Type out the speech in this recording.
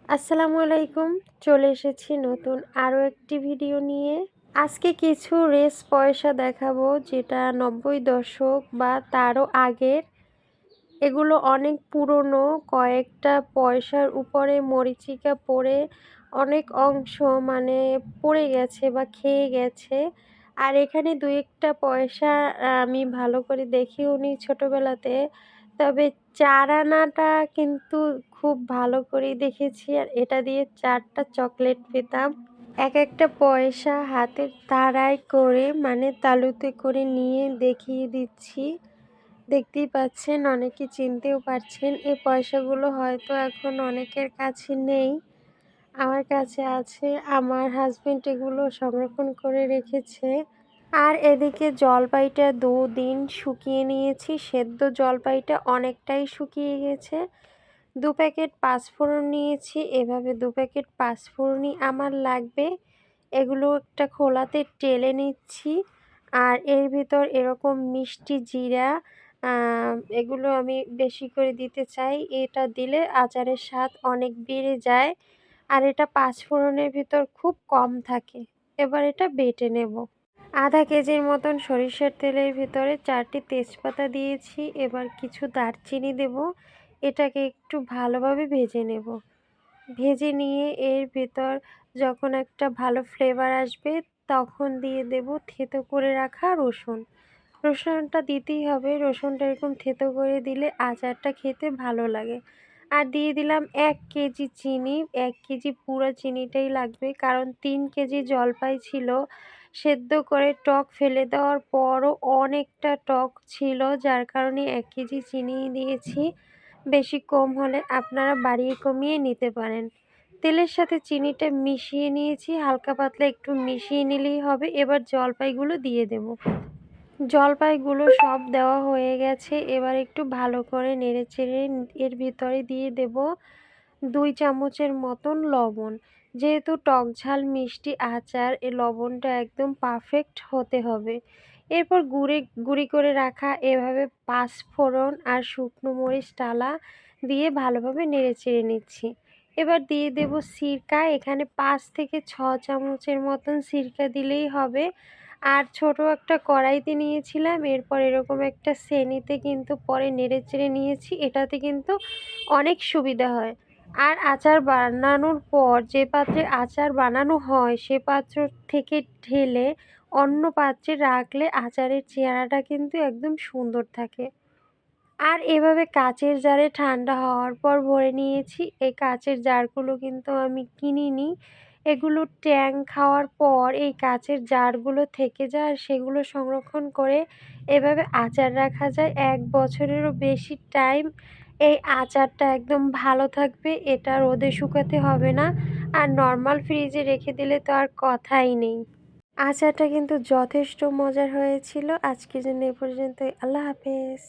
আসসালামু আলাইকুম। চলে এসেছি নতুন আরও একটি ভিডিও নিয়ে। আজকে কিছু রেস পয়সা দেখাবো যেটা ৯০ দশক বা তারও আগের। এগুলো অনেক পুরনো, কয়েকটা পয়সার উপরে মরীচিকা পড়ে অনেক অংশ পড়ে গেছে বা খেয়ে গেছে। আর এখানে দু একটা পয়সা আমি ভালো করে দেখিও নি ছোটোবেলাতে। তবে ৪ আনাটা কিন্তু খুব ভালো করেই দেখেছি, আর এটা দিয়ে ৪টা চকলেট পেতাম। একটা পয়সা হাতের তাড়ায় করে তালুতে করে নিয়ে দেখিয়ে দিচ্ছি। দেখতেই পাচ্ছেন, অনেকে চিনতেও পারছেন। এই পয়সাগুলো হয়তো এখন অনেকের কাছে নেই, আমার কাছে আছে। আমার হাজবেন্ড এগুলো সংরক্ষণ করে রেখেছে। আর এদিকে জলপাইটা ২ দিন শুকিয়ে নিয়েছি। সেদ্ধ জলপাইটা অনেকটাই শুকিয়ে গেছে। ২ প্যাকেট পাঁচফোড়ন নিয়েছি। এভাবে ২ প্যাকেট পাঁচফোড়নই আমার লাগবে। এগুলো একটা খোলাতে টেলে নিচ্ছি। আর এর ভিতর এরকম মিষ্টি জিরা, এগুলো আমি বেশি করে দিতে চাই। এটা দিলে আচারের স্বাদ অনেক বেড়ে যায়। আর এটা পাঁচফোড়নের ভিতর খুব কম থাকে। এবার এটা বেটে নেব। আধা কেজির মতন সরিষার তেলের ভিতরে 4টি তেজপাতা দিয়েছি। এবার কিছু দারচিনি দেব। এটাকে একটু ভালোভাবে ভেজে নেব। ভেজে নিয়ে এর ভিতর যখন একটা ভালো ফ্লেভার আসবে, তখন দিয়ে দেব থেতো করে রাখা রসুন। রসুনটা দিতেই হবে। রসুনটা এরকম থেতো করে দিলে আচারটা খেতে ভালো লাগে। আর দিয়ে দিলাম ১ কেজি চিনি। ১ কেজি পুরো চিনিটাই লাগবে, কারণ ৩ কেজি জলপাই ছিল। সেদ্ধ করে টক ফেলে দেওয়ার পরও অনেকটা টক ছিল, যার কারণে ১ কেজি চিনি দিয়েছি। বেশি কম হলে আপনারা বাড়িয়ে কমিয়ে নিতে পারেন। তেলের সাথে চিনিটা মিশিয়ে নিয়েছি, হালকা পাতলা একটু মিশিয়ে নিলেই হবে। এবার জলপাইগুলো দিয়ে দেব। জলপাইগুলো সব দেওয়া হয়ে গেছে। এবার একটু ভালো করে নেড়েচেড়ে এর ভিতরে দিয়ে দেব ২ চামচের মতন লবণ। যেহেতু টক ঝাল মিষ্টি আচার, এই লবণটা একদম পারফেক্ট হতে হবে। এরপর গুঁড়ি করে রাখা এভাবে পাঁচফোড়ন আর শুকনো মরিচ টালা দিয়ে ভালোভাবে নেড়েচেড়ে নিচ্ছি। এবার দিয়ে দেব সিরকা। এখানে ৫ থেকে ৬ চামচের মতন সিরকা দিলেই হবে। আর ছোট একটা কড়াইতে নিয়েছিলাম। এরপর এরকম একটা ছেনিতে কিন্তু পরে নেড়েচেড়ে নিয়েছি। এটাতে কিন্তু অনেক সুবিধা হয়। আর আচার বানানোর পর যে পাত্রে আচার বানানো হয়, সে পাত্র থেকে ঢেলে অন্য পাত্রে রাখলে আচারের চেহারাটা কিন্তু একদম সুন্দর থাকে। আর এভাবে কাচের জারে ঠান্ডা হওয়ার পর ভরে নিয়েছি। এই কাচের জারগুলো কিন্তু আমি কিনিনি। এগুলো ট্যাং খাওয়ার পর এই কাচের জারগুলো থেকে যায়, আর সেগুলো সংরক্ষণ করে এভাবে আচার রাখা যায় ১ বছরেরও বেশি টাইম। এই আচারটা একদম ভালো থাকবে। এটা রোদে শুকাতে হবে না। আর নরমাল ফ্রিজে রেখে দিলে তো আর কথাই নেই। আচারটা কিন্তু যথেষ্ট মজার হয়েছিল। আজকের জন্য এ পর্যন্তই। আল্লাহ হাফেজ।